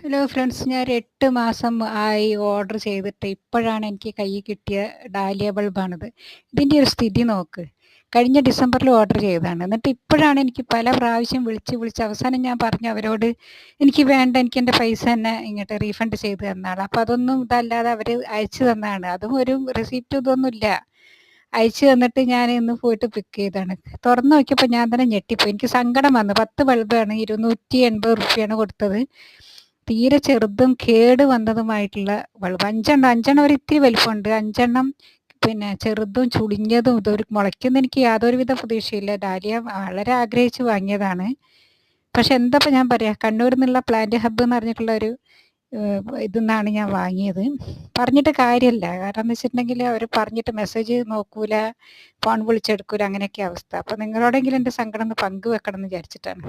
Hello friends, ഞാൻ ഒരു 8 മാസം ആയി ഓർഡർ ചെയ്തിട്ട് ഇപ്പോഴാണ് എനിക്ക് കയ്യിൽ കിട്ടിയ ഡാലിയ ബൾബാണിത്. ഇതിൻ്റെ ഒരു സ്ഥിതി നോക്ക്. കഴിഞ്ഞ ഡിസംബറിൽ ഓർഡർ ചെയ്തതാണ്. എന്നിട്ട് ഇപ്പോഴാണ് എനിക്ക് പല പ്രാവശ്യം വിളിച്ച് അവസാനം ഞാൻ പറഞ്ഞു അവരോട്, എനിക്ക് വേണ്ട, എനിക്ക് എൻ്റെ പൈസ തന്നെ ഇങ്ങോട്ട് റീഫണ്ട് ചെയ്ത് തന്നാണ്. അപ്പോൾ അതൊന്നും ഇതല്ലാതെ അവർ അയച്ചു തന്നതാണ്. അതും ഒരു റെസിപ്റ്റ് ഇതൊന്നുമില്ല. അയച്ചു തന്നിട്ട് ഞാൻ ഇന്ന് പോയിട്ട് പിക്ക് ചെയ്തതാണ്. തുറന്ന് നോക്കിയപ്പോൾ ഞാൻ തന്നെ ഞെട്ടിപ്പോയി. എനിക്ക് സങ്കടം വന്നു. 10 ബൾബാണ് 280 റുപ്യാണ് കൊടുത്തത്. തീരെ ചെറുതും കേട് വന്നതുമായിട്ടുള്ള ബൾബ്. 5 എണ്ണം ഒരു ഇത്തിരി വലിപ്പമുണ്ട്. 5 പിന്നെ ചെറുതും ചുളിഞ്ഞതും. ഇതൊരു മുളയ്ക്കുമെന്ന് എനിക്ക് യാതൊരുവിധ പ്രതീക്ഷയില്ല. ഡാലിയ വളരെ ആഗ്രഹിച്ച് വാങ്ങിയതാണ്. പക്ഷെ എന്താ ഞാൻ പറയുക, കണ്ണൂരിൽ നിന്നുള്ള പ്ലാന്റ് ഹബ്ബ് എന്ന് പറഞ്ഞിട്ടുള്ള ഒരു ഇതിന്നാണ് ഞാൻ വാങ്ങിയത്. പറഞ്ഞിട്ട് കാര്യമില്ല. കാരണം എന്ന് വെച്ചിട്ടുണ്ടെങ്കിൽ അവർ പറഞ്ഞിട്ട് മെസ്സേജ് നോക്കൂല, ഫോൺ വിളിച്ചെടുക്കൂല, അങ്ങനെയൊക്കെ അവസ്ഥ. അപ്പോൾ നിങ്ങളോടെങ്കിലും എൻ്റെ സങ്കടം ഒന്ന് പങ്കുവെക്കണം എന്ന് വിചാരിച്ചിട്ടാണ്.